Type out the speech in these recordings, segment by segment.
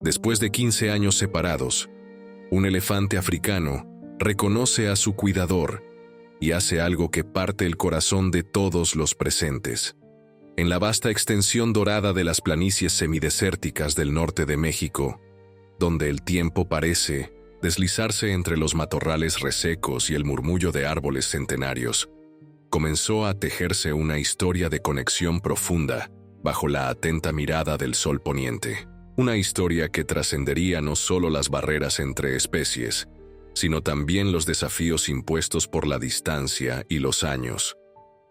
Después de 15 años separados, un elefante africano reconoce a su cuidador y hace algo que parte el corazón de todos los presentes. En la vasta extensión dorada de las planicies semidesérticas del norte de México, donde el tiempo parece deslizarse entre los matorrales resecos y el murmullo de árboles centenarios, comenzó a tejerse una historia de conexión profunda bajo la atenta mirada del sol poniente. Una historia que trascendería no solo las barreras entre especies, sino también los desafíos impuestos por la distancia y los años.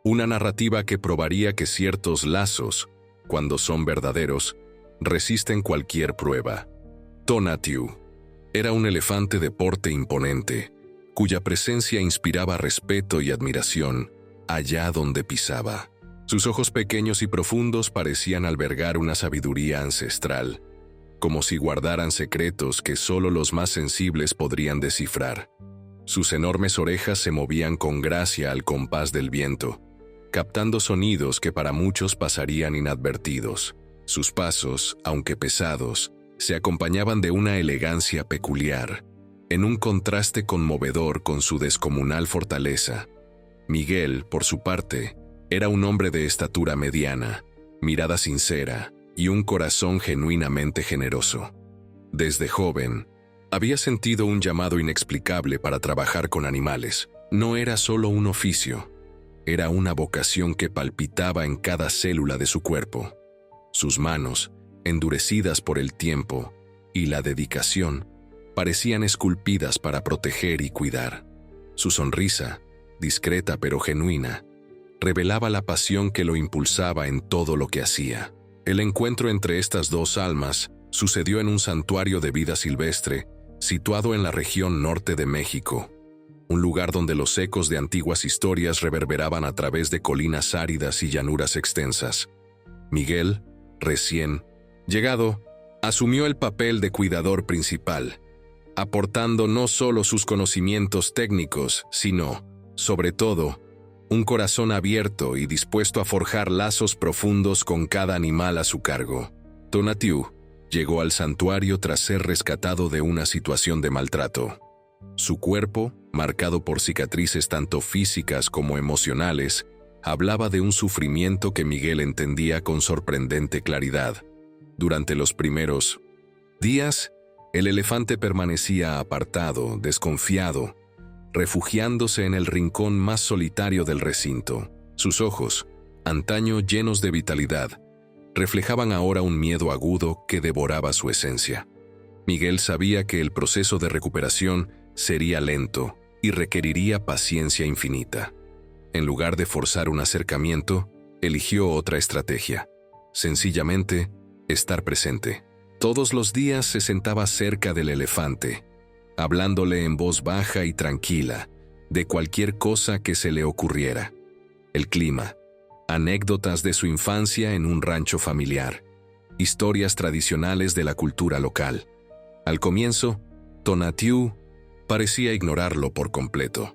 Una narrativa que probaría que ciertos lazos, cuando son verdaderos, resisten cualquier prueba. Tonatiuh era un elefante de porte imponente, cuya presencia inspiraba respeto y admiración allá donde pisaba. Sus ojos pequeños y profundos parecían albergar una sabiduría ancestral, como si guardaran secretos que solo los más sensibles podrían descifrar. Sus enormes orejas se movían con gracia al compás del viento, captando sonidos que para muchos pasarían inadvertidos. Sus pasos, aunque pesados, se acompañaban de una elegancia peculiar, en un contraste conmovedor con su descomunal fortaleza. Miguel, por su parte, era un hombre de estatura mediana, mirada sincera y un corazón genuinamente generoso. Desde joven, había sentido un llamado inexplicable para trabajar con animales. No era solo un oficio, era una vocación que palpitaba en cada célula de su cuerpo. Sus manos, endurecidas por el tiempo y la dedicación, parecían esculpidas para proteger y cuidar. Su sonrisa, discreta pero genuina, revelaba la pasión que lo impulsaba en todo lo que hacía. El encuentro entre estas dos almas sucedió en un santuario de vida silvestre situado en la región norte de México, un lugar donde los ecos de antiguas historias reverberaban a través de colinas áridas y llanuras extensas. Miguel, recién llegado, asumió el papel de cuidador principal, aportando no solo sus conocimientos técnicos, sino, sobre todo, un corazón abierto y dispuesto a forjar lazos profundos con cada animal a su cargo. Tonatiuh llegó al santuario tras ser rescatado de una situación de maltrato. Su cuerpo, marcado por cicatrices tanto físicas como emocionales, hablaba de un sufrimiento que Miguel entendía con sorprendente claridad. Durante los primeros días, el elefante permanecía apartado, desconfiado, refugiándose en el rincón más solitario del recinto. Sus ojos, antaño llenos de vitalidad, reflejaban ahora un miedo agudo que devoraba su esencia. Miguel sabía que el proceso de recuperación sería lento y requeriría paciencia infinita. En lugar de forzar un acercamiento, eligió otra estrategia. Sencillamente, estar presente. Todos los días se sentaba cerca del elefante, hablándole en voz baja y tranquila de cualquier cosa que se le ocurriera. El clima, anécdotas de su infancia en un rancho familiar, historias tradicionales de la cultura local. Al comienzo, Tonatiuh parecía ignorarlo por completo,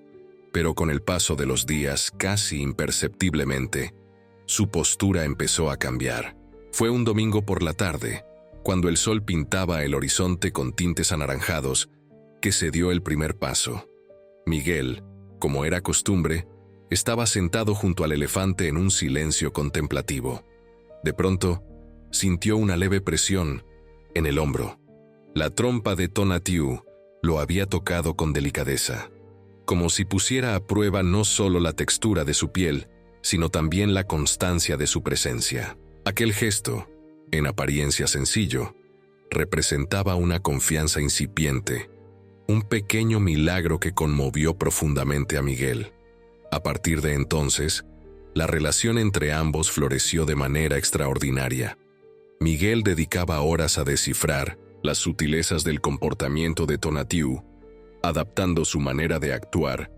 pero con el paso de los días, casi imperceptiblemente, su postura empezó a cambiar. Fue un domingo por la tarde, cuando el sol pintaba el horizonte con tintes anaranjados, que se dio el primer paso. Miguel, como era costumbre, estaba sentado junto al elefante en un silencio contemplativo. De pronto, sintió una leve presión en el hombro. La trompa de Tonatiuh lo había tocado con delicadeza, como si pusiera a prueba no solo la textura de su piel, sino también la constancia de su presencia. Aquel gesto, en apariencia sencillo, representaba una confianza incipiente, un pequeño milagro que conmovió profundamente a Miguel. A partir de entonces, la relación entre ambos floreció de manera extraordinaria. Miguel dedicaba horas a descifrar las sutilezas del comportamiento de Tonatiuh, adaptando su manera de actuar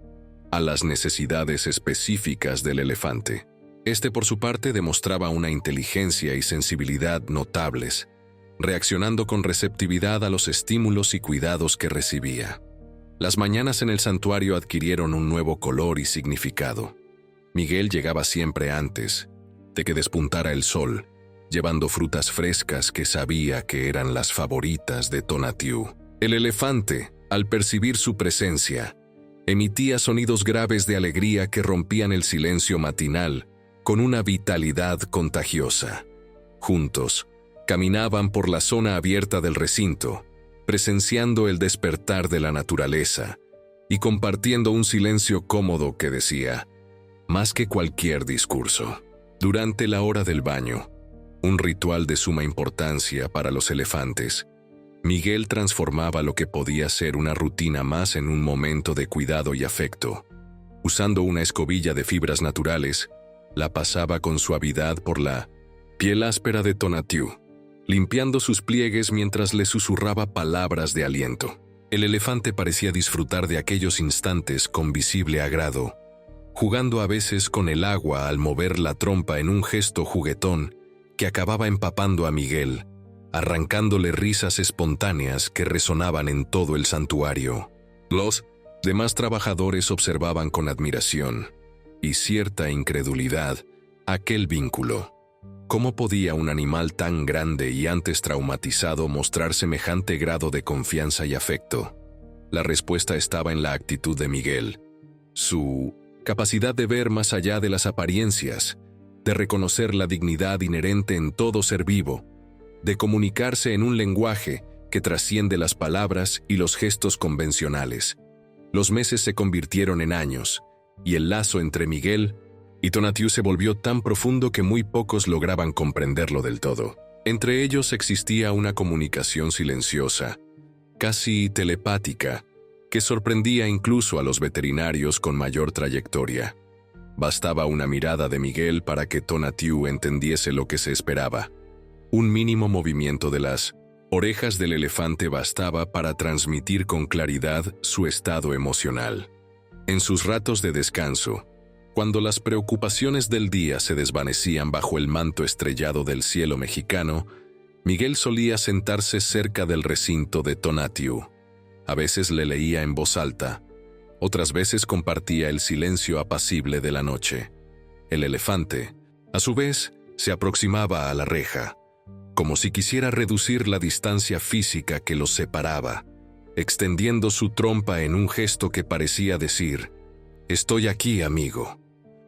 a las necesidades específicas del elefante. Este, por su parte, demostraba una inteligencia y sensibilidad notables, reaccionando con receptividad a los estímulos y cuidados que recibía. Las mañanas en el santuario adquirieron un nuevo color y significado. Miguel llegaba siempre antes de que despuntara el sol, llevando frutas frescas que sabía que eran las favoritas de Tonatiuh. El elefante, al percibir su presencia, emitía sonidos graves de alegría que rompían el silencio matinal con una vitalidad contagiosa. Juntos, caminaban por la zona abierta del recinto, presenciando el despertar de la naturaleza y compartiendo un silencio cómodo que decía más que cualquier discurso. Durante la hora del baño, un ritual de suma importancia para los elefantes, Miguel transformaba lo que podía ser una rutina más en un momento de cuidado y afecto. Usando una escobilla de fibras naturales, la pasaba con suavidad por la piel áspera de Tonatiuh, limpiando sus pliegues mientras le susurraba palabras de aliento. El elefante parecía disfrutar de aquellos instantes con visible agrado, jugando a veces con el agua al mover la trompa en un gesto juguetón que acababa empapando a Miguel, arrancándole risas espontáneas que resonaban en todo el santuario. Los demás trabajadores observaban con admiración y cierta incredulidad aquel vínculo. ¿Cómo podía un animal tan grande y antes traumatizado mostrar semejante grado de confianza y afecto? La respuesta estaba en la actitud de Miguel, su capacidad de ver más allá de las apariencias, de reconocer la dignidad inherente en todo ser vivo, de comunicarse en un lenguaje que trasciende las palabras y los gestos convencionales. Los meses se convirtieron en años, y el lazo entre Miguel y Tonatiuh se volvió tan profundo que muy pocos lograban comprenderlo del todo. Entre ellos existía una comunicación silenciosa, casi telepática, que sorprendía incluso a los veterinarios con mayor trayectoria. Bastaba una mirada de Miguel para que Tonatiuh entendiese lo que se esperaba. Un mínimo movimiento de las orejas del elefante bastaba para transmitir con claridad su estado emocional. En sus ratos de descanso, cuando las preocupaciones del día se desvanecían bajo el manto estrellado del cielo mexicano, Miguel solía sentarse cerca del recinto de Tonatiuh. A veces le leía en voz alta, otras veces compartía el silencio apacible de la noche. El elefante, a su vez, se aproximaba a la reja, como si quisiera reducir la distancia física que los separaba, extendiendo su trompa en un gesto que parecía decir: «Estoy aquí, amigo.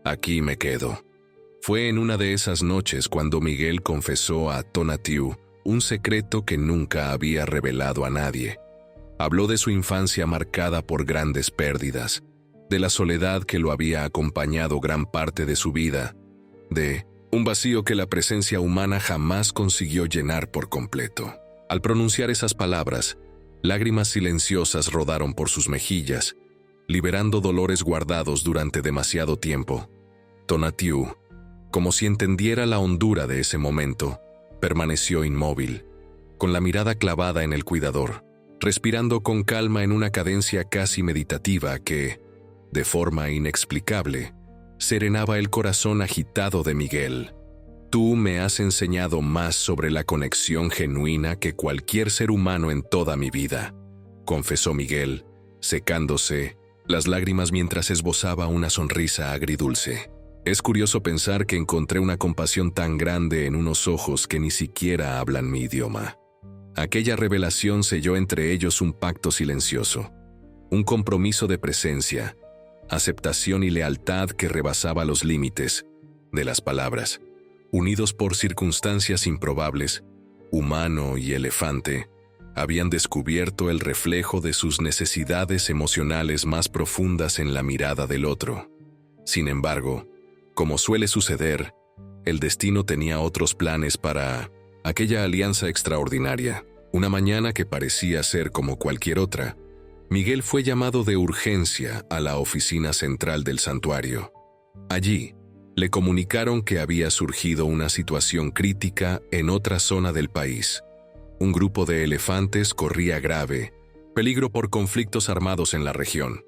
Aquí me quedo». Fue en una de esas noches cuando Miguel confesó a Tonatiuh un secreto que nunca había revelado a nadie. Habló de su infancia marcada por grandes pérdidas, de la soledad que lo había acompañado gran parte de su vida, de un vacío que la presencia humana jamás consiguió llenar por completo. Al pronunciar esas palabras, lágrimas silenciosas rodaron por sus mejillas, liberando dolores guardados durante demasiado tiempo. Tonatiuh, como si entendiera la hondura de ese momento, permaneció inmóvil, con la mirada clavada en el cuidador, respirando con calma en una cadencia casi meditativa que, de forma inexplicable, serenaba el corazón agitado de Miguel. «Tú me has enseñado más sobre la conexión genuina que cualquier ser humano en toda mi vida», confesó Miguel, secándose las lágrimas mientras esbozaba una sonrisa agridulce. «Es curioso pensar que encontré una compasión tan grande en unos ojos que ni siquiera hablan mi idioma». Aquella revelación selló entre ellos un pacto silencioso, un compromiso de presencia, aceptación y lealtad que rebasaba los límites de las palabras. Unidos por circunstancias improbables, humano y elefante habían descubierto el reflejo de sus necesidades emocionales más profundas en la mirada del otro. Sin embargo, como suele suceder, el destino tenía otros planes para aquella alianza extraordinaria. Una mañana que parecía ser como cualquier otra, Miguel fue llamado de urgencia a la oficina central del santuario. Allí, le comunicaron que había surgido una situación crítica en otra zona del país. Un grupo de elefantes corría grave peligro por conflictos armados en la región.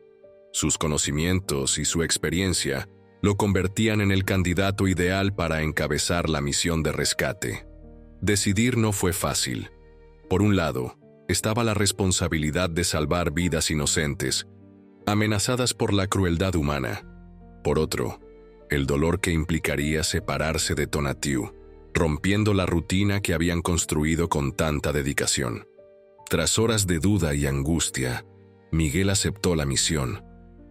Sus conocimientos y su experiencia lo convertían en el candidato ideal para encabezar la misión de rescate. Decidir no fue fácil. Por un lado, estaba la responsabilidad de salvar vidas inocentes, amenazadas por la crueldad humana. Por otro, el dolor que implicaría separarse de Tonatiuh, rompiendo la rutina que habían construido con tanta dedicación. Tras horas de duda y angustia, Miguel aceptó la misión,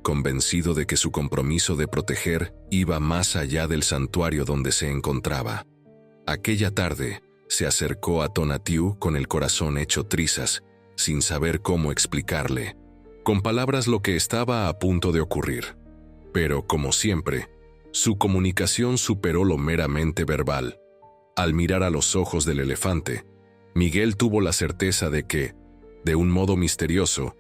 convencido de que su compromiso de proteger iba más allá del santuario donde se encontraba. Aquella tarde, se acercó a Tonatiuh con el corazón hecho trizas, sin saber cómo explicarle, con palabras lo que estaba a punto de ocurrir. Pero, como siempre, su comunicación superó lo meramente verbal. Al mirar a los ojos del elefante, Miguel tuvo la certeza de que, de un modo misterioso,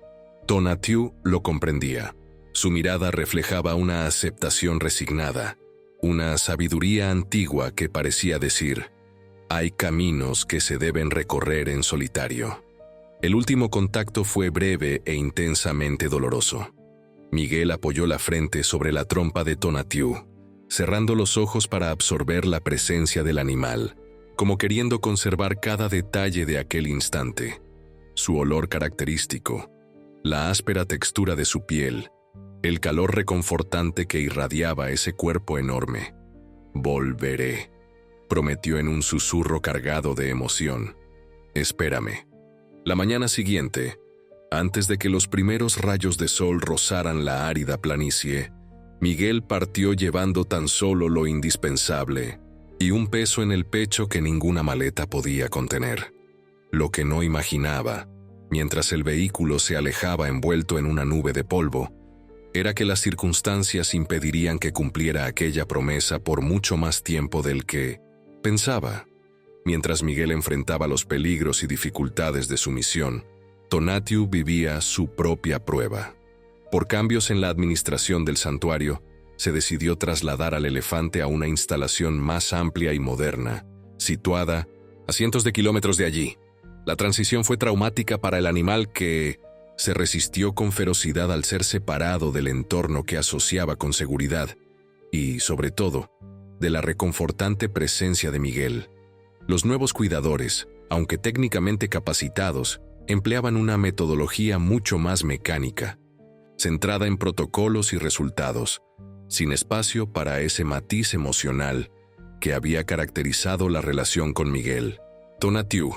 Tonatiuh lo comprendía. Su mirada reflejaba una aceptación resignada, una sabiduría antigua que parecía decir: hay caminos que se deben recorrer en solitario. El último contacto fue breve e intensamente doloroso. Miguel apoyó la frente sobre la trompa de Tonatiuh, cerrando los ojos para absorber la presencia del animal, como queriendo conservar cada detalle de aquel instante. Su olor característico, la áspera textura de su piel, el calor reconfortante que irradiaba ese cuerpo enorme. «Volveré», prometió en un susurro cargado de emoción. «Espérame». La mañana siguiente, antes de que los primeros rayos de sol rozaran la árida planicie, Miguel partió llevando tan solo lo indispensable y un peso en el pecho que ninguna maleta podía contener. Lo que no imaginaba, mientras el vehículo se alejaba envuelto en una nube de polvo, era que las circunstancias impedirían que cumpliera aquella promesa por mucho más tiempo del que pensaba. Mientras Miguel enfrentaba los peligros y dificultades de su misión, Tonatiuh vivía su propia prueba. Por cambios en la administración del santuario, se decidió trasladar al elefante a una instalación más amplia y moderna, situada a cientos de kilómetros de allí. La transición fue traumática para el animal que se resistió con ferocidad al ser separado del entorno que asociaba con seguridad y, sobre todo, de la reconfortante presencia de Miguel. Los nuevos cuidadores, aunque técnicamente capacitados, empleaban una metodología mucho más mecánica, centrada en protocolos y resultados, sin espacio para ese matiz emocional que había caracterizado la relación con Miguel. Tonatiuh,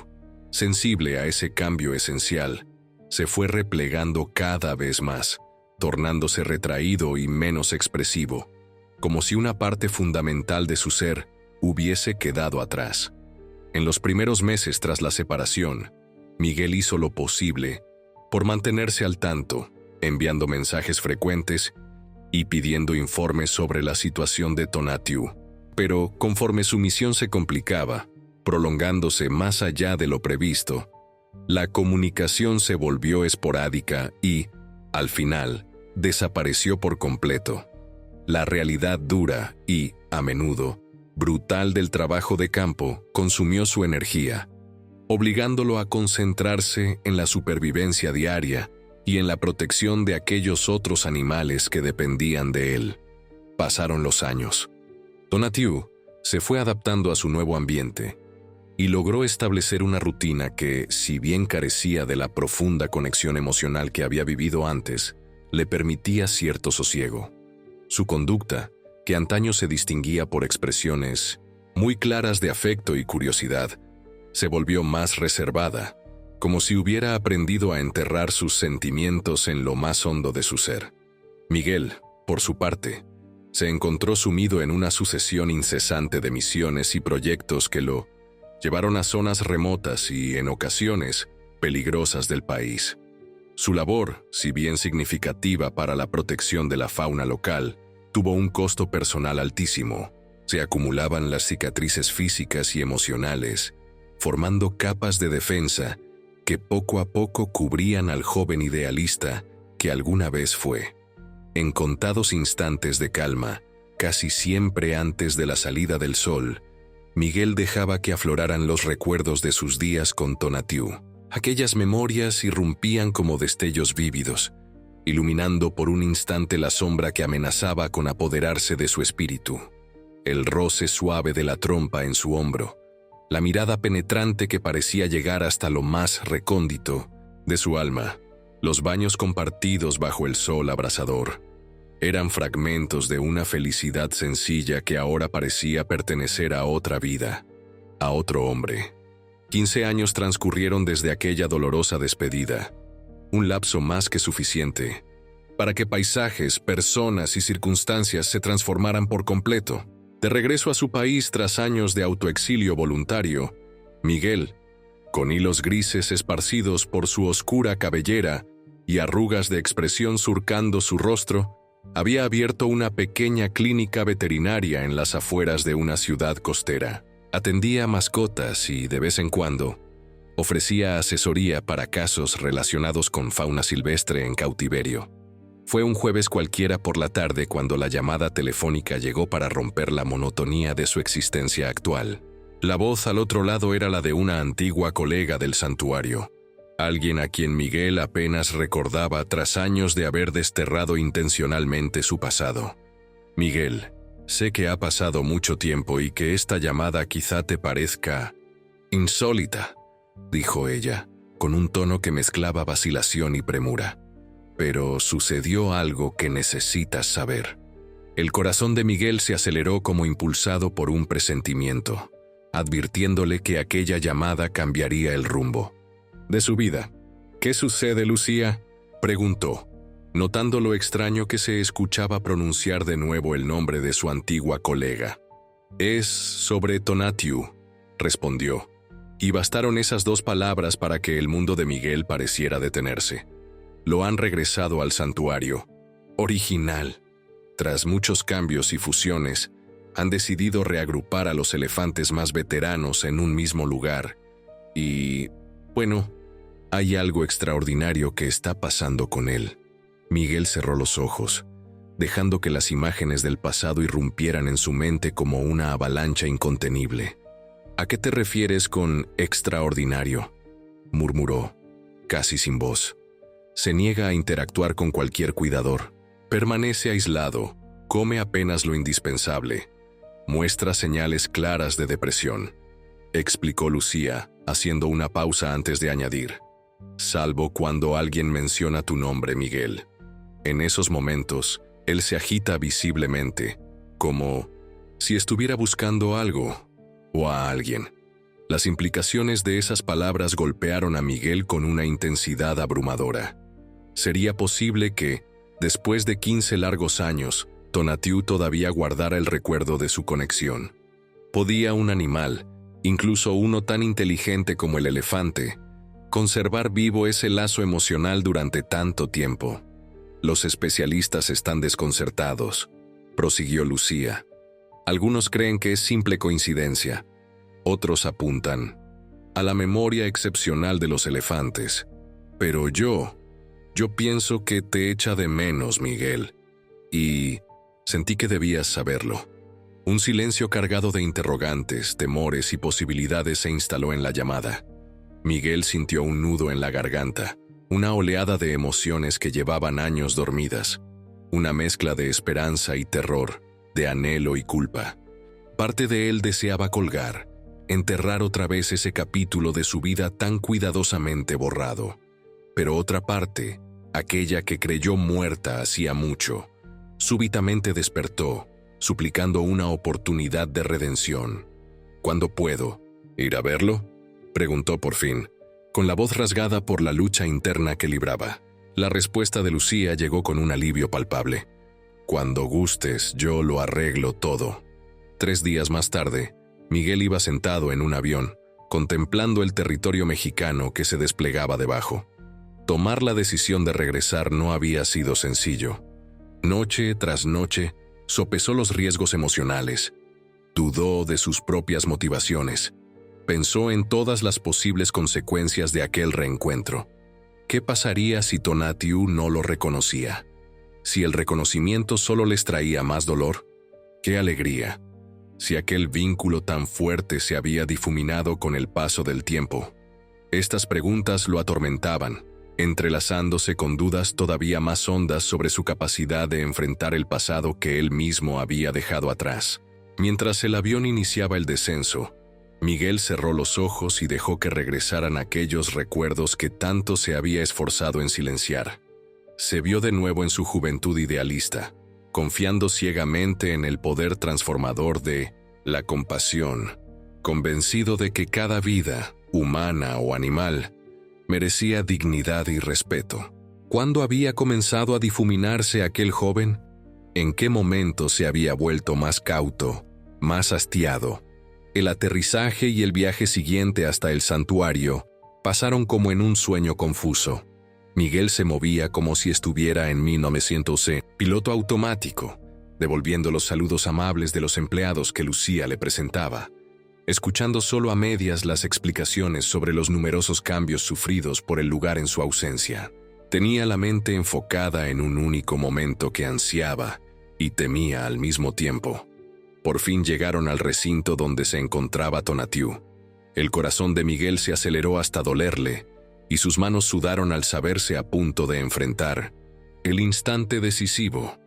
sensible a ese cambio esencial, se fue replegando cada vez más, tornándose retraído y menos expresivo, como si una parte fundamental de su ser hubiese quedado atrás. En los primeros meses tras la separación, Miguel hizo lo posible por mantenerse al tanto, enviando mensajes frecuentes y pidiendo informes sobre la situación de Tonatiuh. Pero conforme su misión se complicaba, prolongándose más allá de lo previsto, la comunicación se volvió esporádica y, al final, desapareció por completo. La realidad dura y, a menudo, brutal del trabajo de campo consumió su energía, obligándolo a concentrarse en la supervivencia diaria y en la protección de aquellos otros animales que dependían de él. Pasaron los años. Tonatiuh se fue adaptando a su nuevo ambiente y logró establecer una rutina que, si bien carecía de la profunda conexión emocional que había vivido antes, le permitía cierto sosiego. Su conducta, que antaño se distinguía por expresiones muy claras de afecto y curiosidad, se volvió más reservada, como si hubiera aprendido a enterrar sus sentimientos en lo más hondo de su ser. Miguel, por su parte, se encontró sumido en una sucesión incesante de misiones y proyectos que lo llevaron a zonas remotas y, en ocasiones, peligrosas del país. Su labor, si bien significativa para la protección de la fauna local, tuvo un costo personal altísimo. Se acumulaban las cicatrices físicas y emocionales, formando capas de defensa que poco a poco cubrían al joven idealista que alguna vez fue. En contados instantes de calma, casi siempre antes de la salida del sol, Miguel dejaba que afloraran los recuerdos de sus días con Tonatiuh. Aquellas memorias irrumpían como destellos vívidos, iluminando por un instante la sombra que amenazaba con apoderarse de su espíritu. El roce suave de la trompa en su hombro, la mirada penetrante que parecía llegar hasta lo más recóndito de su alma, los baños compartidos bajo el sol abrasador, eran fragmentos de una felicidad sencilla que ahora parecía pertenecer a otra vida. a otro hombre. 15 años transcurrieron desde aquella dolorosa despedida, un lapso más que suficiente para que paisajes, personas y circunstancias se transformaran por completo. De regreso a su país tras años de autoexilio voluntario, Miguel, con hilos grises esparcidos por su oscura cabellera y arrugas de expresión surcando su rostro, había abierto una pequeña clínica veterinaria en las afueras de una ciudad costera. Atendía mascotas y, de vez en cuando, ofrecía asesoría para casos relacionados con fauna silvestre en cautiverio. Fue un jueves cualquiera por la tarde cuando la llamada telefónica llegó para romper la monotonía de su existencia actual. La voz al otro lado era la de una antigua colega del santuario, alguien a quien Miguel apenas recordaba tras años de haber desterrado intencionalmente su pasado. «Miguel, sé que ha pasado mucho tiempo y que esta llamada quizá te parezca insólita», dijo ella, con un tono que mezclaba vacilación y premura. «Pero sucedió algo que necesitas saber». El corazón de Miguel se aceleró como impulsado por un presentimiento, advirtiéndole que aquella llamada cambiaría el rumbo de su vida. «¿Qué sucede, Lucía?», preguntó, notando lo extraño que se escuchaba pronunciar de nuevo el nombre de su antigua colega. «Es sobre Tonatiuh», respondió, y bastaron esas dos palabras para que el mundo de Miguel pareciera detenerse. Lo han regresado al santuario original. Tras muchos cambios y fusiones, han decidido reagrupar a los elefantes más veteranos en un mismo lugar. Y, bueno, hay algo extraordinario que está pasando con él. Miguel cerró los ojos, dejando que las imágenes del pasado irrumpieran en su mente como una avalancha incontenible. «¿A qué te refieres con extraordinario?», murmuró, casi sin voz. «Se niega a interactuar con cualquier cuidador. Permanece aislado, come apenas lo indispensable. Muestra señales claras de depresión», explicó Lucía, haciendo una pausa antes de añadir. «Salvo cuando alguien menciona tu nombre, Miguel. En esos momentos, él se agita visiblemente, como si estuviera buscando algo o a alguien». Las implicaciones de esas palabras golpearon a Miguel con una intensidad abrumadora. ¿Sería posible que, después de 15 largos años, Tonatiuh todavía guardara el recuerdo de su conexión? ¿Podía un animal, incluso uno tan inteligente como el elefante, conservar vivo ese lazo emocional durante tanto tiempo? «Los especialistas están desconcertados», prosiguió Lucía. «Algunos creen que es simple coincidencia. Otros apuntan a la memoria excepcional de los elefantes. Pero yo pienso que te echa de menos, Miguel. Y sentí que debías saberlo». Un silencio cargado de interrogantes, temores y posibilidades se instaló en la llamada. Miguel sintió un nudo en la garganta, una oleada de emociones que llevaban años dormidas, una mezcla de esperanza y terror, de anhelo y culpa. Parte de él deseaba colgar, enterrar otra vez ese capítulo de su vida tan cuidadosamente borrado. Pero otra parte, aquella que creyó muerta hacía mucho, súbitamente despertó, suplicando una oportunidad de redención. «¿Cuándo puedo ir a verlo?», preguntó por fin, con la voz rasgada por la lucha interna que libraba. La respuesta de Lucía llegó con un alivio palpable. «Cuando gustes, yo lo arreglo todo». 3 días más tarde, Miguel iba sentado en un avión, contemplando el territorio mexicano que se desplegaba debajo. Tomar la decisión de regresar no había sido sencillo. Noche tras noche, sopesó los riesgos emocionales, dudó de sus propias motivaciones, pensó en todas las posibles consecuencias de aquel reencuentro. ¿Qué pasaría si Tonatiuh no lo reconocía? Si el reconocimiento solo les traía más dolor, ¿qué alegría? Si aquel vínculo tan fuerte se había difuminado con el paso del tiempo. Estas preguntas lo atormentaban, entrelazándose con dudas todavía más hondas sobre su capacidad de enfrentar el pasado que él mismo había dejado atrás. Mientras el avión iniciaba el descenso, Miguel cerró los ojos y dejó que regresaran aquellos recuerdos que tanto se había esforzado en silenciar. Se vio de nuevo en su juventud idealista, confiando ciegamente en el poder transformador de la compasión, convencido de que cada vida, humana o animal, merecía dignidad y respeto. ¿Cuándo había comenzado a difuminarse aquel joven? ¿En qué momento se había vuelto más cauto, más hastiado? El aterrizaje y el viaje siguiente hasta el santuario pasaron como en un sueño confuso. Miguel se movía como si estuviera en 1900, piloto automático, devolviendo los saludos amables de los empleados que Lucía le presentaba, escuchando solo a medias las explicaciones sobre los numerosos cambios sufridos por el lugar en su ausencia. Tenía la mente enfocada en un único momento que ansiaba y temía al mismo tiempo. Por fin llegaron al recinto donde se encontraba Tonatiuh. El corazón de Miguel se aceleró hasta dolerle, y sus manos sudaron al saberse a punto de enfrentar el instante decisivo.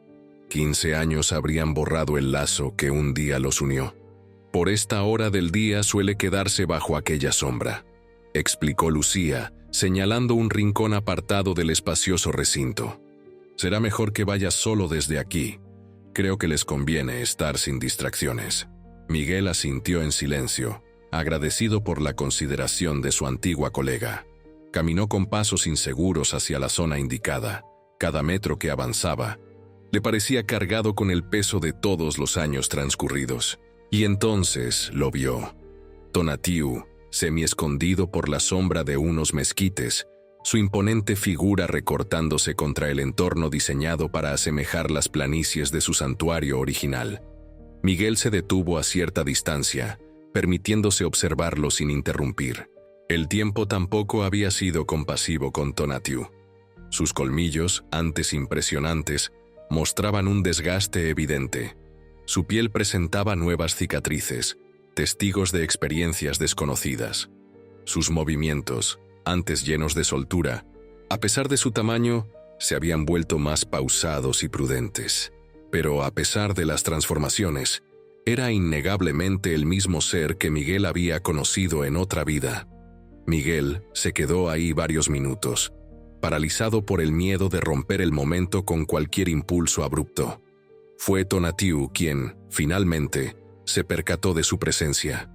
15 años habrían borrado el lazo que un día los unió. Por esta hora del día suele quedarse bajo aquella sombra, explicó Lucía, señalando un rincón apartado del espacioso recinto. Será mejor que vayas solo desde aquí. Creo que les conviene estar sin distracciones. Miguel asintió en silencio, agradecido por la consideración de su antigua colega. Caminó con pasos inseguros hacia la zona indicada. Cada metro que avanzaba le parecía cargado con el peso de todos los años transcurridos. Y entonces lo vio. Tonatiuh, semi-escondido por la sombra de unos mezquites, su imponente figura recortándose contra el entorno diseñado para asemejar las planicies de su santuario original. Miguel se detuvo a cierta distancia, permitiéndose observarlo sin interrumpir. El tiempo tampoco había sido compasivo con Tonatiuh. Sus colmillos, antes impresionantes, mostraban un desgaste evidente. Su piel presentaba nuevas cicatrices, testigos de experiencias desconocidas. Sus movimientos, antes llenos de soltura, a pesar de su tamaño, se habían vuelto más pausados y prudentes. Pero a pesar de las transformaciones, era innegablemente el mismo ser que Miguel había conocido en otra vida. Miguel se quedó ahí varios minutos, paralizado por el miedo de romper el momento con cualquier impulso abrupto. Fue Tonatiuh quien, finalmente, se percató de su presencia.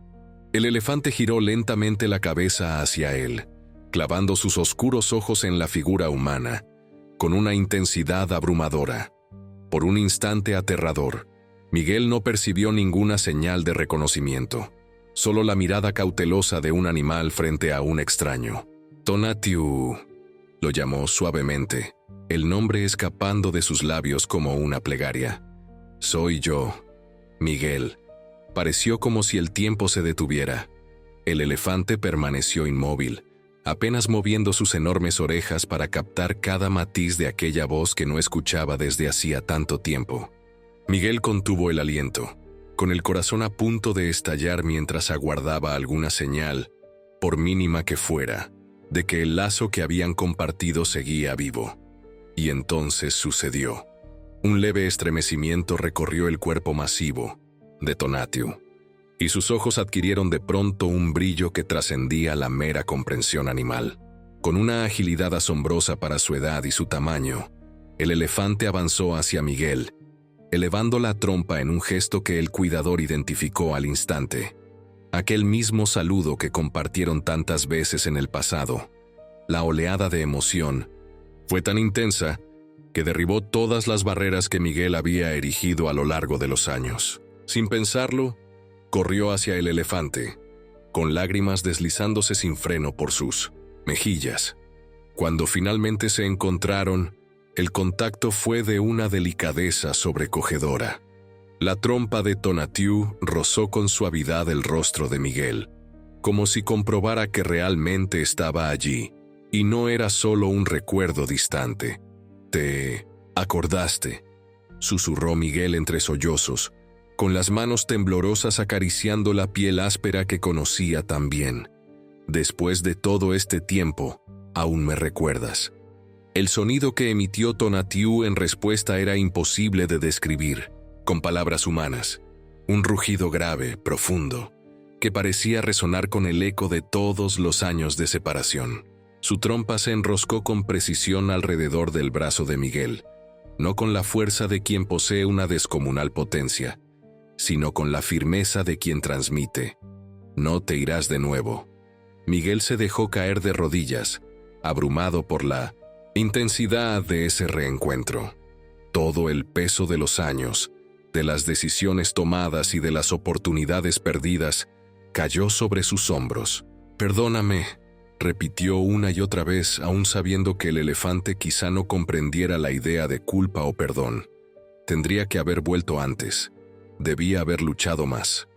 El elefante giró lentamente la cabeza hacia él, clavando sus oscuros ojos en la figura humana, con una intensidad abrumadora. Por un instante aterrador, Miguel no percibió ninguna señal de reconocimiento, solo la mirada cautelosa de un animal frente a un extraño. Tonatiuh, lo llamó suavemente, el nombre escapando de sus labios como una plegaria. Soy yo, Miguel. Pareció como si el tiempo se detuviera. El elefante permaneció inmóvil, apenas moviendo sus enormes orejas para captar cada matiz de aquella voz que no escuchaba desde hacía tanto tiempo. Miguel contuvo el aliento, con el corazón a punto de estallar mientras aguardaba alguna señal, por mínima que fuera, de que el lazo que habían compartido seguía vivo. Y entonces sucedió. Un leve estremecimiento recorrió el cuerpo masivo de Tonatiuh, y sus ojos adquirieron de pronto un brillo que trascendía la mera comprensión animal. Con una agilidad asombrosa para su edad y su tamaño, el elefante avanzó hacia Miguel, elevando la trompa en un gesto que el cuidador identificó al instante. Aquel mismo saludo que compartieron tantas veces en el pasado. La oleada de emoción fue tan intensa que derribó todas las barreras que Miguel había erigido a lo largo de los años. Sin pensarlo, corrió hacia el elefante, con lágrimas deslizándose sin freno por sus mejillas. Cuando finalmente se encontraron, el contacto fue de una delicadeza sobrecogedora. La trompa de Tonatiuh rozó con suavidad el rostro de Miguel, como si comprobara que realmente estaba allí, y no era solo un recuerdo distante. «¿Te acordaste?», susurró Miguel entre sollozos, con las manos temblorosas acariciando la piel áspera que conocía tan bien. «Después de todo este tiempo, aún me recuerdas». El sonido que emitió Tonatiuh en respuesta era imposible de describir, con palabras humanas. Un rugido grave, profundo, que parecía resonar con el eco de todos los años de separación. Su trompa se enroscó con precisión alrededor del brazo de Miguel, no con la fuerza de quien posee una descomunal potencia, sino con la firmeza de quien transmite No te irás de nuevo. Miguel se dejó caer de rodillas, abrumado por la intensidad de ese reencuentro. Todo el peso de los años, de las decisiones tomadas y de las oportunidades perdidas, cayó sobre sus hombros. «Perdóname», repitió una y otra vez, aún sabiendo que el elefante quizá no comprendiera la idea de culpa o perdón. Tendría que haber vuelto antes. Debía haber luchado más.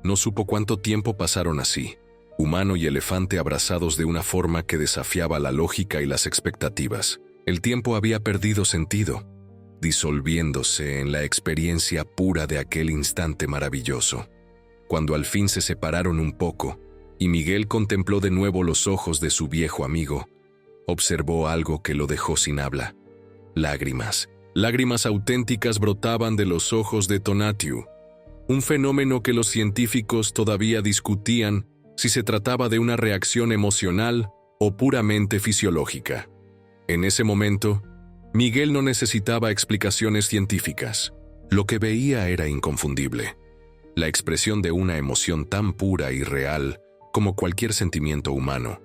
No supo cuánto tiempo pasaron así, humano y elefante abrazados de una forma que desafiaba la lógica y las expectativas. El tiempo había perdido sentido, disolviéndose en la experiencia pura de aquel instante maravilloso. Cuando al fin se separaron un poco, y Miguel contempló de nuevo los ojos de su viejo amigo, observó algo que lo dejó sin habla. Lágrimas. Lágrimas auténticas brotaban de los ojos de Tonatiuh, un fenómeno que los científicos todavía discutían si se trataba de una reacción emocional o puramente fisiológica. En ese momento, Miguel no necesitaba explicaciones científicas. Lo que veía era inconfundible. La expresión de una emoción tan pura y real como cualquier sentimiento humano.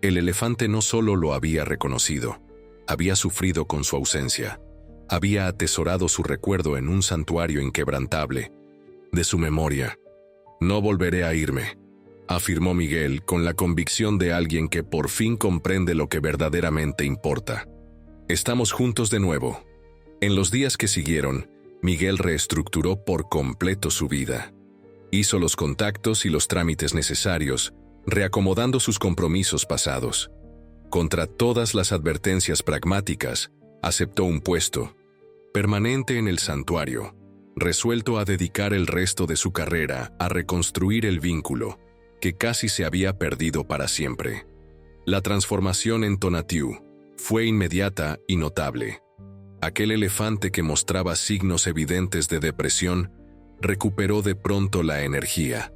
El elefante no solo lo había reconocido, había sufrido con su ausencia. Había atesorado su recuerdo en un santuario inquebrantable de su memoria. «No volveré a irme», afirmó Miguel con la convicción de alguien que por fin comprende lo que verdaderamente importa. «Estamos juntos de nuevo». En los días que siguieron, Miguel reestructuró por completo su vida. Hizo los contactos y los trámites necesarios, reacomodando sus compromisos pasados. Contra todas las advertencias pragmáticas, aceptó un puesto permanente en el santuario, resuelto a dedicar el resto de su carrera a reconstruir el vínculo que casi se había perdido para siempre. La transformación en Tonatiuh fue inmediata y notable. Aquel elefante que mostraba signos evidentes de depresión recuperó de pronto la energía.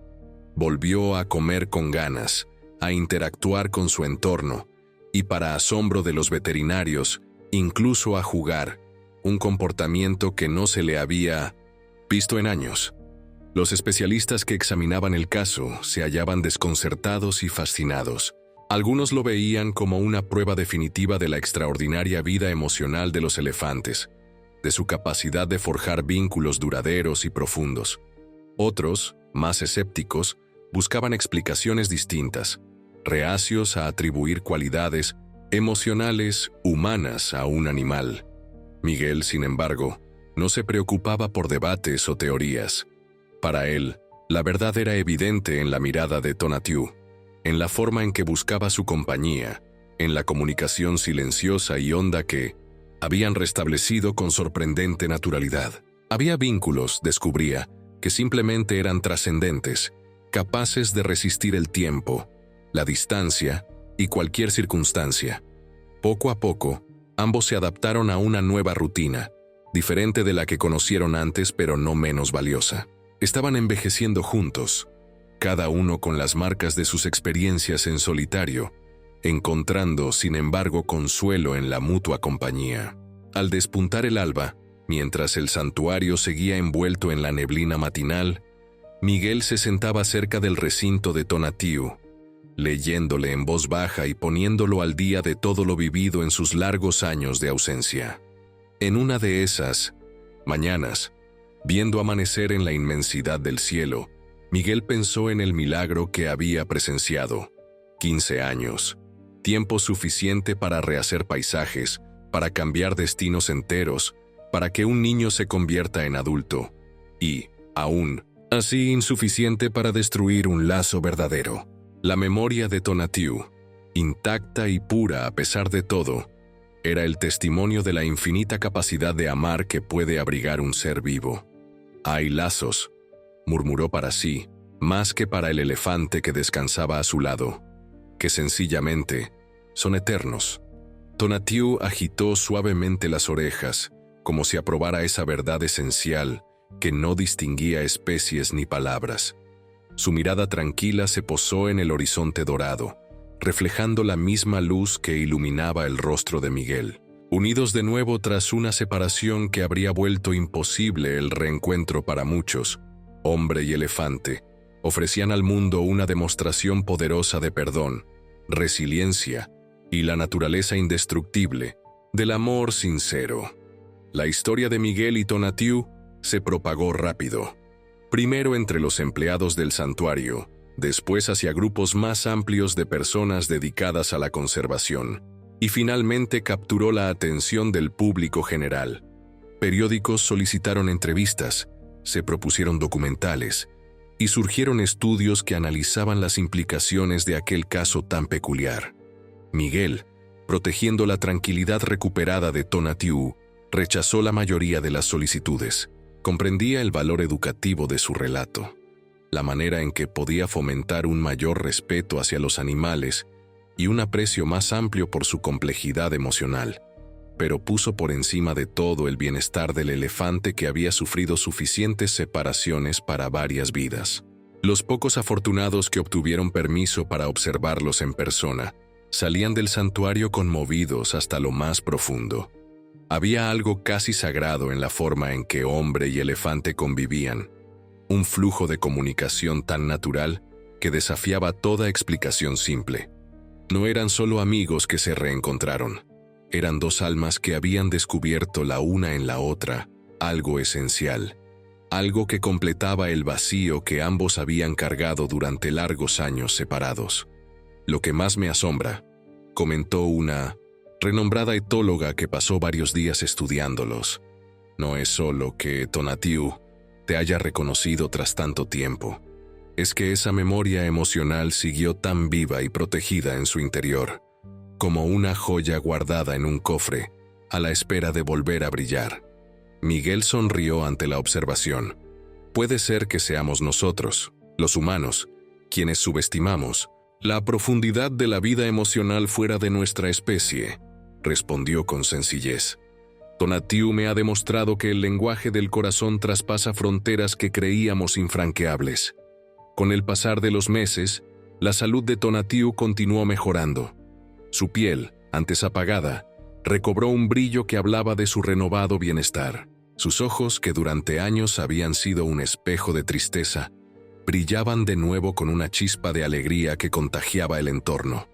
Volvió a comer con ganas, a interactuar con su entorno y, para asombro de los veterinarios, incluso a jugar, un comportamiento que no se le había visto en años. Los especialistas que examinaban el caso se hallaban desconcertados y fascinados. Algunos lo veían como una prueba definitiva de la extraordinaria vida emocional de los elefantes, de su capacidad de forjar vínculos duraderos y profundos. Otros, más escépticos, buscaban explicaciones distintas, reacios a atribuir cualidades emocionales humanas a un animal. Miguel, sin embargo, no se preocupaba por debates o teorías. Para él, la verdad era evidente en la mirada de Tonatiuh, en la forma en que buscaba su compañía, en la comunicación silenciosa y honda que habían restablecido con sorprendente naturalidad. Había vínculos, descubría, que simplemente eran trascendentes, capaces de resistir el tiempo, la distancia y cualquier circunstancia. Poco a poco, ambos se adaptaron a una nueva rutina, diferente de la que conocieron antes, pero no menos valiosa. Estaban envejeciendo juntos, cada uno con las marcas de sus experiencias en solitario, encontrando, sin embargo, consuelo en la mutua compañía. Al despuntar el alba, mientras el santuario seguía envuelto en la neblina matinal, Miguel se sentaba cerca del recinto de Tonatiuh, leyéndole en voz baja y poniéndolo al día de todo lo vivido en sus largos años de ausencia. En una de esas mañanas, viendo amanecer en la inmensidad del cielo, Miguel pensó en el milagro que había presenciado. 15 años, tiempo suficiente para rehacer paisajes, para cambiar destinos enteros, para que un niño se convierta en adulto, y, aún, así insuficiente para destruir un lazo verdadero. La memoria de Tonatiuh, intacta y pura a pesar de todo, era el testimonio de la infinita capacidad de amar que puede abrigar un ser vivo. «Hay lazos», murmuró para sí, más que para el elefante que descansaba a su lado, que sencillamente son eternos. Tonatiuh agitó suavemente las orejas, como si aprobara esa verdad esencial que no distinguía especies ni palabras. Su mirada tranquila se posó en el horizonte dorado, reflejando la misma luz que iluminaba el rostro de Miguel. Unidos de nuevo tras una separación que habría vuelto imposible el reencuentro para muchos, hombre y elefante, Ofrecían al mundo una demostración poderosa de perdón, resiliencia y la naturaleza indestructible del amor sincero. La historia de Miguel y Tonatiuh se propagó rápido, primero entre los empleados del santuario, después hacia grupos más amplios de personas dedicadas a la conservación, y finalmente capturó la atención del público general. Periódicos solicitaron entrevistas, se propusieron documentales, y surgieron estudios que analizaban las implicaciones de aquel caso tan peculiar. Miguel, protegiendo la tranquilidad recuperada de Tonatiuh, rechazó la mayoría de las solicitudes. Comprendía el valor educativo de su relato, la manera en que podía fomentar un mayor respeto hacia los animales y un aprecio más amplio por su complejidad emocional, pero puso por encima de todo el bienestar del elefante que había sufrido suficientes separaciones para varias vidas. Los pocos afortunados que obtuvieron permiso para observarlos en persona salían del santuario conmovidos hasta lo más profundo. Había algo casi sagrado en la forma en que hombre y elefante convivían, un flujo de comunicación tan natural que desafiaba toda explicación simple. No eran solo amigos que se reencontraron, eran dos almas que habían descubierto la una en la otra algo esencial, algo que completaba el vacío que ambos habían cargado durante largos años separados. Lo que más me asombra, comentó una renombrada etóloga que pasó varios días estudiándolos, no es solo que Tonatiuh te haya reconocido tras tanto tiempo, es que esa memoria emocional siguió tan viva y protegida en su interior, como una joya guardada en un cofre, a la espera de volver a brillar. Miguel sonrió ante la observación. Puede ser que seamos nosotros, los humanos, quienes subestimamos la profundidad de la vida emocional fuera de nuestra especie, respondió con sencillez. Tonatiuh me ha demostrado que el lenguaje del corazón traspasa fronteras que creíamos infranqueables. Con el pasar de los meses, la salud de Tonatiuh continuó mejorando. Su piel, antes apagada, recobró un brillo que hablaba de su renovado bienestar. Sus ojos, que durante años habían sido un espejo de tristeza, brillaban de nuevo con una chispa de alegría que contagiaba el entorno.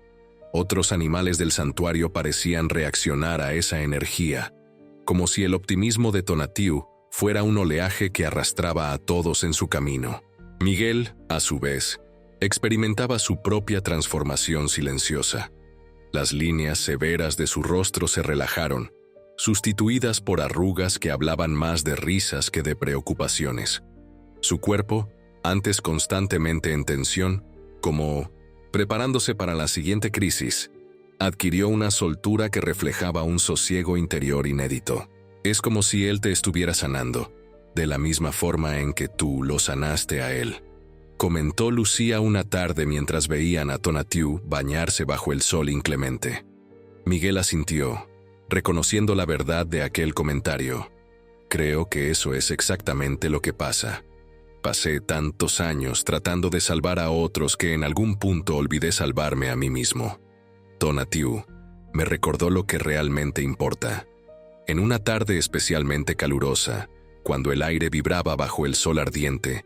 Otros animales del santuario parecían reaccionar a esa energía, como si el optimismo de Tonatiuh fuera un oleaje que arrastraba a todos en su camino. Miguel, a su vez, experimentaba su propia transformación silenciosa. Las líneas severas de su rostro se relajaron, sustituidas por arrugas que hablaban más de risas que de preocupaciones. Su cuerpo, antes constantemente en tensión, como preparándose para la siguiente crisis, adquirió una soltura que reflejaba un sosiego interior inédito. Es como si él te estuviera sanando, de la misma forma en que tú lo sanaste a él, comentó Lucía una tarde mientras veían a Tonatiuh bañarse bajo el sol inclemente. Miguel asintió, reconociendo la verdad de aquel comentario. Creo que eso es exactamente lo que pasa. Pasé tantos años tratando de salvar a otros que en algún punto olvidé salvarme a mí mismo. Tonatiuh me recordó lo que realmente importa. En una tarde especialmente calurosa, cuando el aire vibraba bajo el sol ardiente,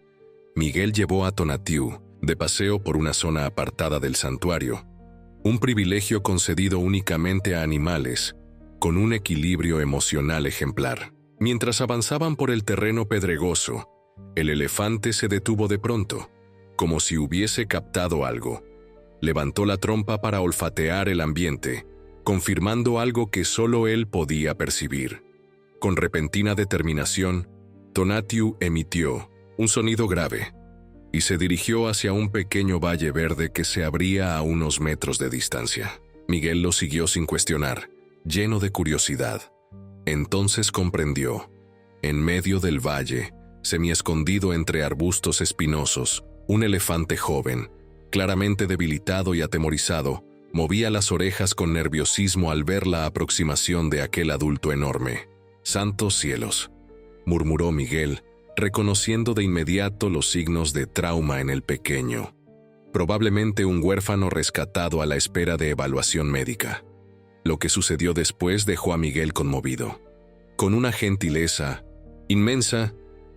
Miguel llevó a Tonatiuh de paseo por una zona apartada del santuario, un privilegio concedido únicamente a animales con un equilibrio emocional ejemplar. Mientras avanzaban por el terreno pedregoso, el elefante se detuvo de pronto, como si hubiese captado algo. Levantó la trompa para olfatear el ambiente, confirmando algo que solo él podía percibir. Con repentina determinación, Tonatiuh emitió un sonido grave y se dirigió hacia un pequeño valle verde que se abría a unos metros de distancia. Miguel lo siguió sin cuestionar, lleno de curiosidad. Entonces comprendió. En medio del valle, semiescondido entre arbustos espinosos, un elefante joven, claramente debilitado y atemorizado, movía las orejas con nerviosismo al ver la aproximación de aquel adulto enorme. «Santos cielos», murmuró Miguel, reconociendo de inmediato los signos de trauma en el pequeño. Probablemente un huérfano rescatado a la espera de evaluación médica. Lo que sucedió después dejó a Miguel conmovido. Con una gentileza inmensa,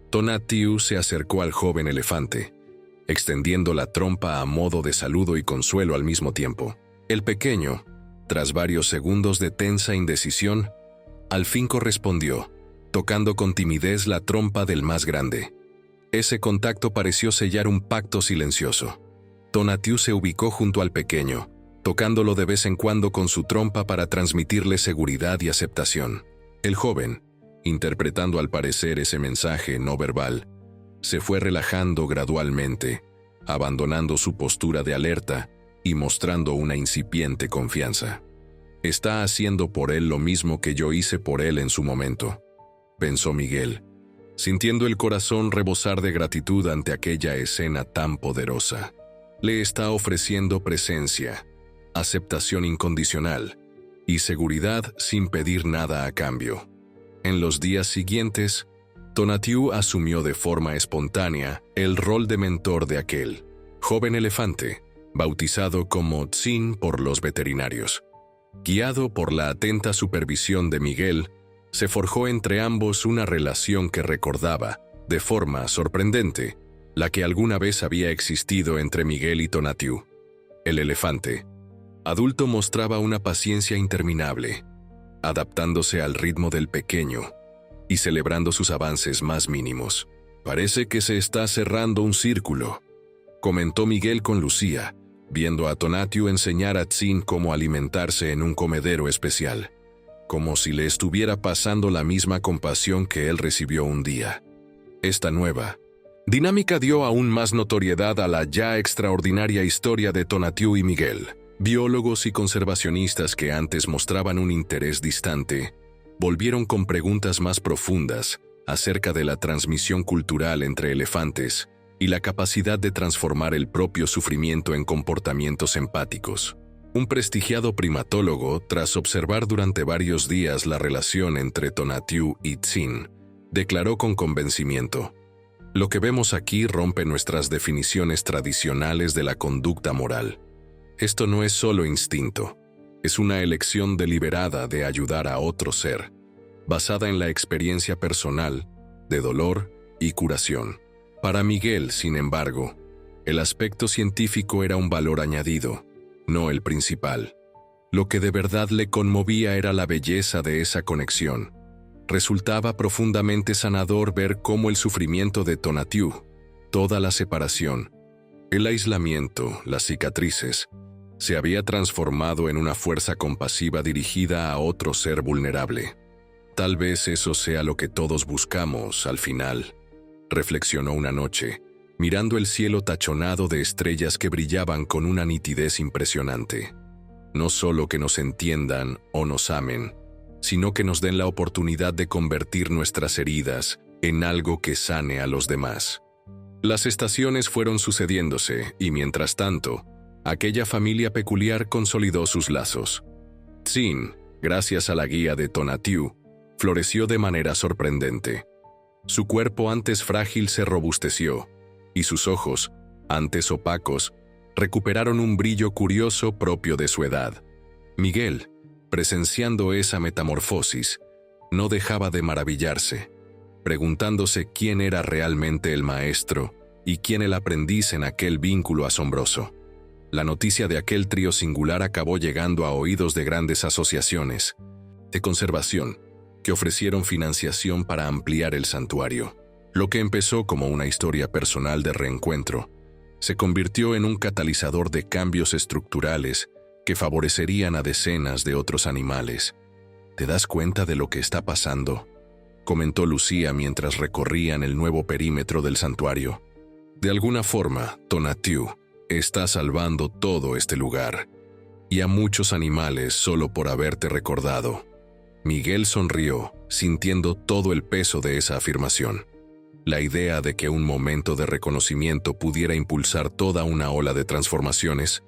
Tonatiuh se acercó al joven elefante extendiendo la trompa a modo de saludo y consuelo al mismo tiempo. El pequeño, tras varios segundos de tensa indecisión, al fin correspondió, tocando con timidez la trompa del más grande. Ese contacto pareció sellar un pacto silencioso. Tonatiuh se ubicó junto al pequeño, tocándolo de vez en cuando con su trompa para transmitirle seguridad y aceptación. El joven, interpretando al parecer ese mensaje no verbal, se fue relajando gradualmente, abandonando su postura de alerta y mostrando una incipiente confianza. Está haciendo por él lo mismo que yo hice por él en su momento, pensó Miguel, sintiendo el corazón rebosar de gratitud ante aquella escena tan poderosa. Le está ofreciendo presencia, aceptación incondicional y seguridad sin pedir nada a cambio. En los días siguientes, Tonatiuh asumió de forma espontánea el rol de mentor de aquel joven elefante, bautizado como Tsin por los veterinarios. Guiado por la atenta supervisión de Miguel, se forjó entre ambos una relación que recordaba, de forma sorprendente, la que alguna vez había existido entre Miguel y Tonatiuh. El elefante adulto mostraba una paciencia interminable, adaptándose al ritmo del pequeño y celebrando sus avances más mínimos. «Parece que se está cerrando un círculo», comentó Miguel con Lucía, viendo a Tonatiuh enseñar a Tsin cómo alimentarse en un comedero especial, como si le estuviera pasando la misma compasión que él recibió un día. Esta nueva dinámica dio aún más notoriedad a la ya extraordinaria historia de Tonatiuh y Miguel. Biólogos y conservacionistas que antes mostraban un interés distante, volvieron con preguntas más profundas acerca de la transmisión cultural entre elefantes y la capacidad de transformar el propio sufrimiento en comportamientos empáticos. Un prestigiado primatólogo, tras observar durante varios días la relación entre Tonatiuh y Tsin, declaró con convencimiento: «Lo que vemos aquí rompe nuestras definiciones tradicionales de la conducta moral. Esto no es solo instinto, es una elección deliberada de ayudar a otro ser, basada en la experiencia personal, de dolor y curación». Para Miguel, sin embargo, el aspecto científico era un valor añadido, no el principal. Lo que de verdad le conmovía era la belleza de esa conexión. Resultaba profundamente sanador ver cómo el sufrimiento de Tonatiuh, toda la separación, el aislamiento, las cicatrices, se había transformado en una fuerza compasiva dirigida a otro ser vulnerable. Tal vez eso sea lo que todos buscamos al final, reflexionó una noche, mirando el cielo tachonado de estrellas que brillaban con una nitidez impresionante. No solo que nos entiendan o nos amen, sino que nos den la oportunidad de convertir nuestras heridas en algo que sane a los demás. Las estaciones fueron sucediéndose y, mientras tanto, aquella familia peculiar consolidó sus lazos. Tsin, gracias a la guía de Tonatiuh, floreció de manera sorprendente. Su cuerpo antes frágil se robusteció, y sus ojos, antes opacos, recuperaron un brillo curioso propio de su edad. Miguel, presenciando esa metamorfosis, no dejaba de maravillarse, preguntándose quién era realmente el maestro y quién el aprendiz en aquel vínculo asombroso. La noticia de aquel trío singular acabó llegando a oídos de grandes asociaciones de conservación que ofrecieron financiación para ampliar el santuario. Lo que empezó como una historia personal de reencuentro se convirtió en un catalizador de cambios estructurales que favorecerían a decenas de otros animales. ¿Te das cuenta de lo que está pasando?, comentó Lucía mientras recorrían el nuevo perímetro del santuario. De alguna forma, Tonatiuh está salvando todo este lugar, y a muchos animales solo por haberte recordado. Miguel sonrió, sintiendo todo el peso de esa afirmación. La idea de que un momento de reconocimiento pudiera impulsar toda una ola de transformaciones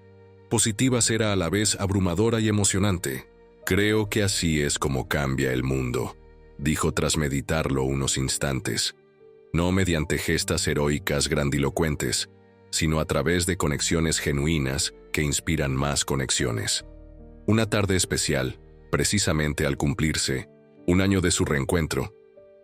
positivas era a la vez abrumadora y emocionante. «Creo que así es como cambia el mundo», dijo tras meditarlo unos instantes. No mediante gestas heroicas grandilocuentes, sino a través de conexiones genuinas que inspiran más conexiones. Una tarde especial, precisamente al cumplirse un año de su reencuentro,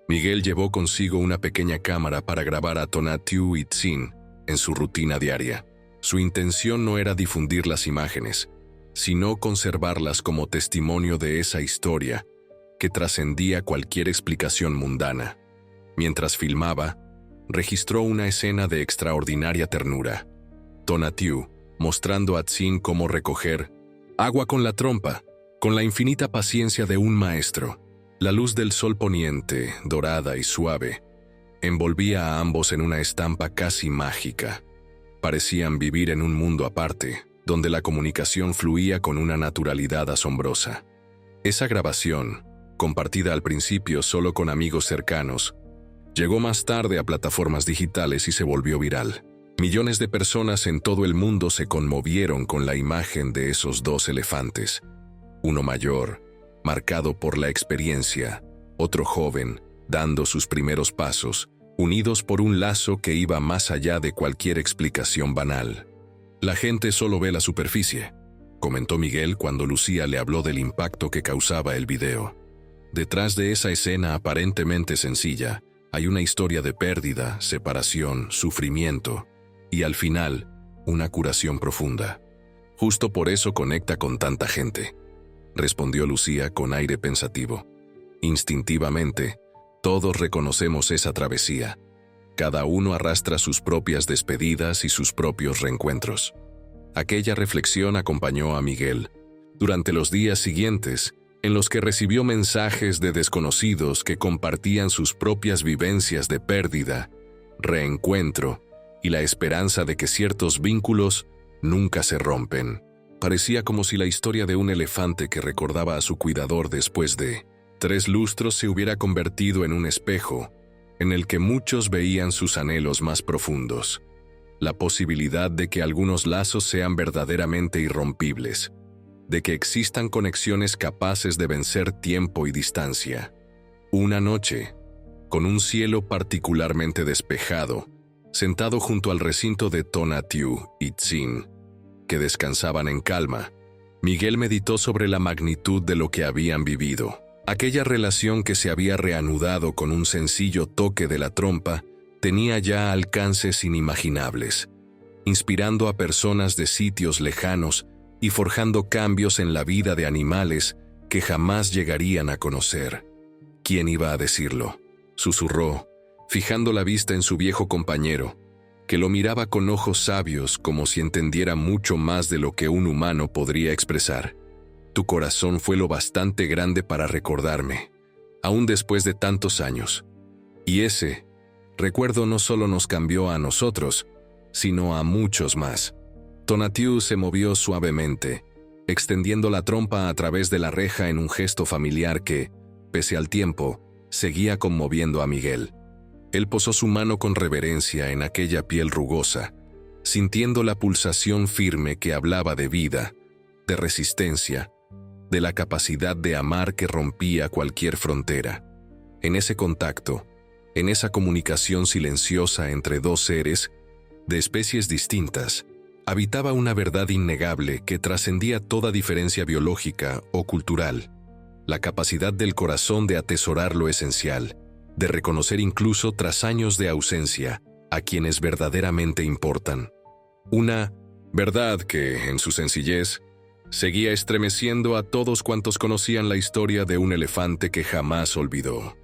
Miguel llevó consigo una pequeña cámara para grabar a Tonatiuh y Tsin en su rutina diaria. Su intención no era difundir las imágenes, sino conservarlas como testimonio de esa historia que trascendía cualquier explicación mundana. Mientras filmaba, registró una escena de extraordinaria ternura. Tonatiuh, mostrando a Tsin cómo recoger agua con la trompa, con la infinita paciencia de un maestro. La luz del sol poniente, dorada y suave, envolvía a ambos en una estampa casi mágica. Parecían vivir en un mundo aparte, donde la comunicación fluía con una naturalidad asombrosa. Esa grabación, compartida al principio solo con amigos cercanos, llegó más tarde a plataformas digitales y se volvió viral. Millones de personas en todo el mundo se conmovieron con la imagen de esos dos elefantes. Uno mayor, marcado por la experiencia, otro joven, dando sus primeros pasos, unidos por un lazo que iba más allá de cualquier explicación banal. «La gente solo ve la superficie», comentó Miguel cuando Lucía le habló del impacto que causaba el video. Detrás de esa escena aparentemente sencilla, hay una historia de pérdida, separación, sufrimiento y, al final, una curación profunda. «Justo por eso conecta con tanta gente», respondió Lucía con aire pensativo. «Instintivamente, todos reconocemos esa travesía. Cada uno arrastra sus propias despedidas y sus propios reencuentros». Aquella reflexión acompañó a Miguel durante los días siguientes, en los que recibió mensajes de desconocidos que compartían sus propias vivencias de pérdida, reencuentro y la esperanza de que ciertos vínculos nunca se rompen. Parecía como si la historia de un elefante que recordaba a su cuidador después de 3 lustros se hubiera convertido en un espejo en el que muchos veían sus anhelos más profundos. La posibilidad de que algunos lazos sean verdaderamente irrompibles, de que existan conexiones capaces de vencer tiempo y distancia. Una noche, con un cielo particularmente despejado, sentado junto al recinto de Tonatiuh y Tsin, que descansaban en calma, Miguel meditó sobre la magnitud de lo que habían vivido. Aquella relación que se había reanudado con un sencillo toque de la trompa tenía ya alcances inimaginables, inspirando a personas de sitios lejanos y forjando cambios en la vida de animales que jamás llegarían a conocer. ¿Quién iba a decirlo?, susurró, fijando la vista en su viejo compañero, que lo miraba con ojos sabios como si entendiera mucho más de lo que un humano podría expresar. «Tu corazón fue lo bastante grande para recordarme, aún después de tantos años. Y ese recuerdo no solo nos cambió a nosotros, sino a muchos más». Tonatiuh se movió suavemente, extendiendo la trompa a través de la reja en un gesto familiar que, pese al tiempo, seguía conmoviendo a Miguel. Él posó su mano con reverencia en aquella piel rugosa, sintiendo la pulsación firme que hablaba de vida, de resistencia, de la capacidad de amar que rompía cualquier frontera. En ese contacto, en esa comunicación silenciosa entre dos seres de especies distintas, habitaba una verdad innegable que trascendía toda diferencia biológica o cultural, la capacidad del corazón de atesorar lo esencial, de reconocer incluso tras años de ausencia a quienes verdaderamente importan. Una verdad que, en su sencillez, seguía estremeciendo a todos cuantos conocían la historia de un elefante que jamás olvidó.